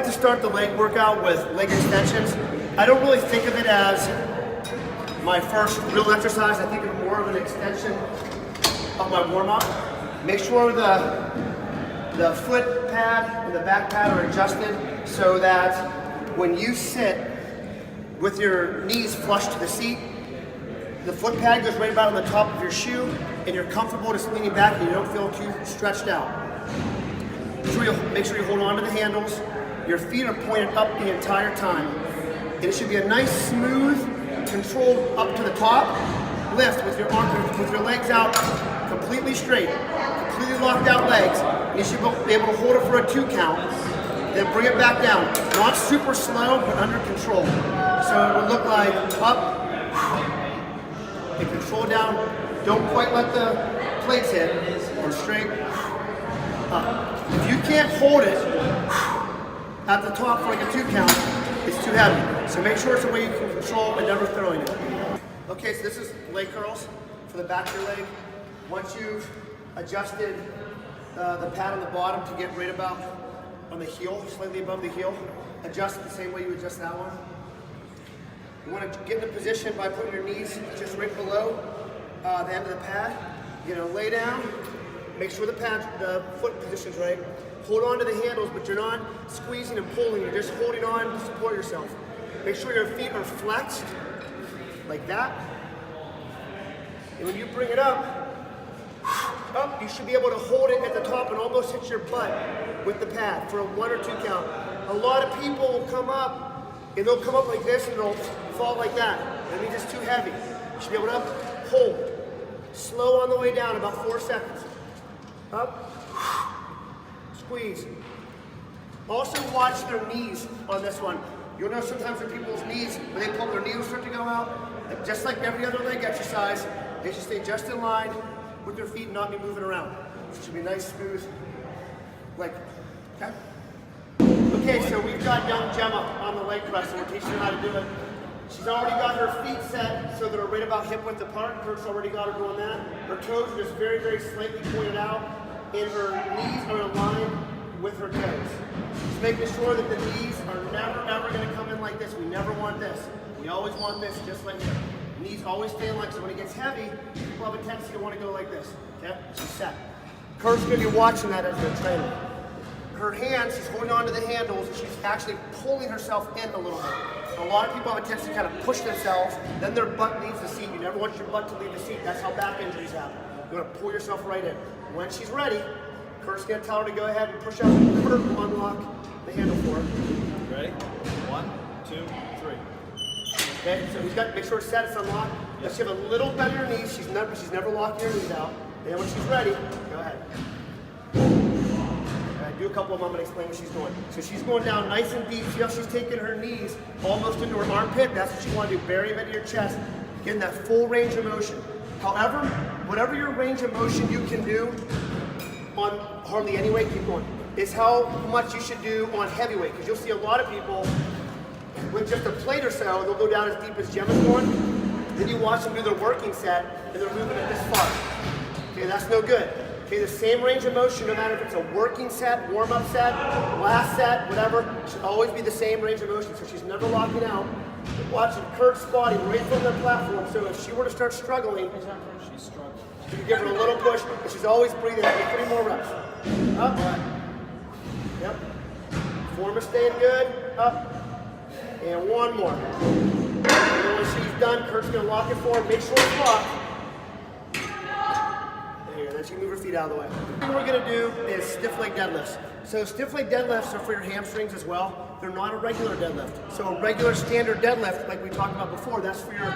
to start the leg workout with leg extensions. I don't really think of it as my first real exercise. I think of it more of an extension of my warm-up. Make sure the foot pad and the back pad are adjusted so that when you sit with your knees flush to the seat, the foot pad goes right about on the top of your shoe and you're comfortable just leaning back and you don't feel too stretched out. Make sure you hold on to the handles. Your feet are pointed up the entire time. And it should be a nice, smooth, controlled up to the top lift with your arms, with your legs out completely straight, completely locked out legs. And you should be able to hold it for a 2 count, then bring it back down. Not super slow, but under control. So it would look like up, and control down. Don't quite let the plates hit, and straight up. If you can't hold it at the top for like a 2 count, it's too heavy. So make sure it's a way you can control and never throwing it. Okay, so this is leg curls for the back of your leg. Once you've adjusted the pad on the bottom to get right about on the heel, slightly above the heel, adjust it the same way you adjust that one. You want to get in a position by putting your knees just right below the end of the pad. You're going to lay down, make sure the foot position's right. Hold on to the handles, but you're not squeezing and pulling, you're just holding on to support yourself. Make sure your feet are flexed, like that. And when you bring it up, you should be able to hold it at the top and almost hit your butt with the pad for a 1 or 2 count. A lot of people will come up, and they'll come up like this and they'll fall like that. That means it's too heavy. You should be able to hold. Slow on the way down, about 4 seconds. Up, squeeze. Also watch their knees on this one. You'll know sometimes when people's knees, when they pull their knees start to go out, just like every other leg exercise, they should stay just in line with their feet and not be moving around. It should be nice, smooth, like, okay? Okay, so we've got young Gemma on the leg press, and we're teaching her how to do it. She's already got her feet set so they're right about hip width apart. Kurt's already got her doing that. Her toes are just very, very slightly pointed out, and her knees are in line with her toes. Just making sure that the knees are never, ever going to come in like this. We never want this. We always want this, just like here. Knees always stay in line, so when it gets heavy, people have a tendency to want to go like this. Okay? She's set. Kurt's going to be watching that as her trainer. Her hands, she's holding on to the handles, she's actually pulling herself in a little bit. A lot of people have a tendency to kind of push themselves, then their butt leaves the seat. You never want your butt to leave the seat. That's how back injuries happen. You're going to pull yourself right in. When she's ready, Kurt's going to tell her to go ahead and push out. Kurt will unlock the handle for her. Ready? 1, 2, 3. Okay, so he's got to make sure it's set, it's unlocked. Let's give a little bend in her knees. She's never locking her knees out. And when she's ready, go ahead. Do a couple of them, I'm going to explain what she's doing. So she's going down nice and deep. See how she's taking her knees almost into her armpit? That's what you want to do. Bury them into your chest. Getting that full range of motion. However, whatever your range of motion you can do on hardly any weight, keep going, is how much you should do on heavyweight. Because you'll see a lot of people with just a plate or so, they'll go down as deep as Gemma's going. Then you watch them do their working set, and they're moving it this far. Okay, that's no good. Okay, the same range of motion, no matter if it's a working set, warm-up set, last set, whatever, should always be the same range of motion, so she's never locking out. Watching Kurt spotting right from the platform, so if she were to start struggling, She's struggling. you can give her a little push, but she's always breathing. 3 more reps. Up. Yep. Form is staying good. Up. And 1 more. And when she's done, Kurt's going to lock it for her. Make sure it's locked. Then she can move her feet out of the way. What we're going to do is stiff leg deadlifts. So stiff leg deadlifts are for your hamstrings as well. They're not a regular deadlift. So a regular standard deadlift, like we talked about before, that's for your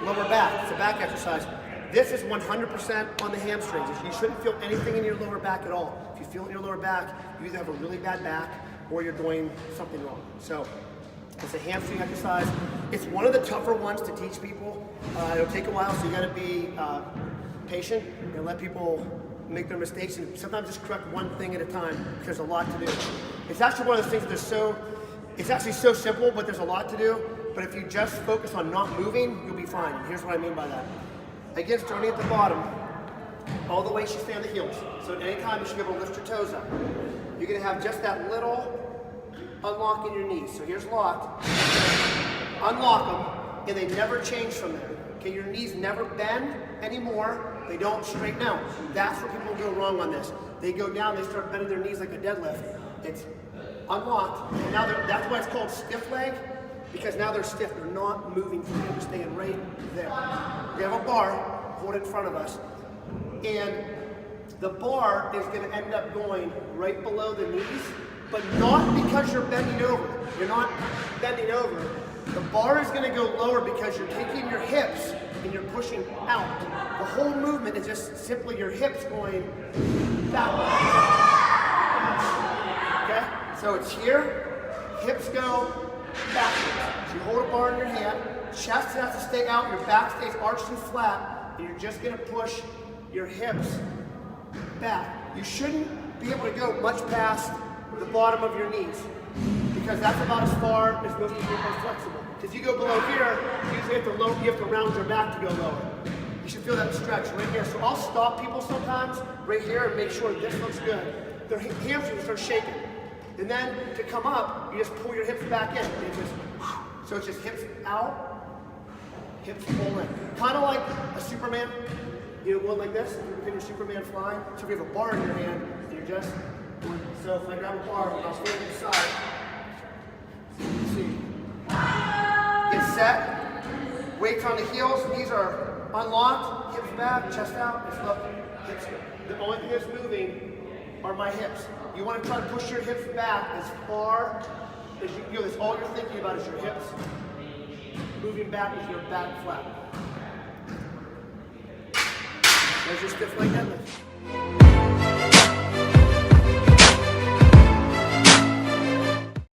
lower back. It's a back exercise. This is 100% on the hamstrings. You shouldn't feel anything in your lower back at all. If you feel it in your lower back, you either have a really bad back or you're doing something wrong. So it's a hamstring exercise. It's one of the tougher ones to teach people. It'll take a while, so you got to be patient and let people make their mistakes and sometimes just correct one thing at a time because there's a lot to do. It's actually one of those things that it's actually so simple, but there's a lot to do. But if you just focus on not moving, you'll be fine. And here's what I mean by that. Again, starting at the bottom, all the way you should stay on the heels. So at any time you should be able to lift your toes up. You're gonna have just that little unlocking your knees. So here's locked. Unlock them, and they never change from there. Okay, your knees never bend anymore. They don't straighten out. That's where people go wrong on this. They go down, they start bending their knees like a deadlift. It's unlocked, and now that's why it's called stiff leg, because now they're stiff. They're not moving from here. They're staying right there. We have a bar, hold it in front of us, and the bar is going to end up going right below the knees, but not because you're bending over. You're not bending over. The bar is going to go lower because you're taking your hips and you're pushing out. The whole movement is just simply your hips going backwards. Okay? So it's here, hips go backwards. So you hold a bar in your hand, chest has to stay out, your back stays arched and flat, and you're just going to push your hips back. You shouldn't be able to go much past the bottom of your knees, because that's about as far as most people are flexible. If you go below here, usually you have to round your back to go lower. You should feel that stretch right here. So I'll stop people sometimes right here and make sure this looks good. Their hamstrings start shaking. And then to come up, you just pull your hips back in. And so it's just hips out, hips pull in. Kind of like a Superman. You know, one like this, if you're Superman flying. So if you have a bar in your hand, and you're just, so if I grab a bar, I'll stand inside. You see. Get set, weights on the heels, knees are unlocked, hips back, chest out, it's up, hips. The only thing that's moving are my hips. You want to try to push your hips back as far as you feel. That's all you're thinking about is your hips moving back with your back flat. There's your stiff leg deadlift.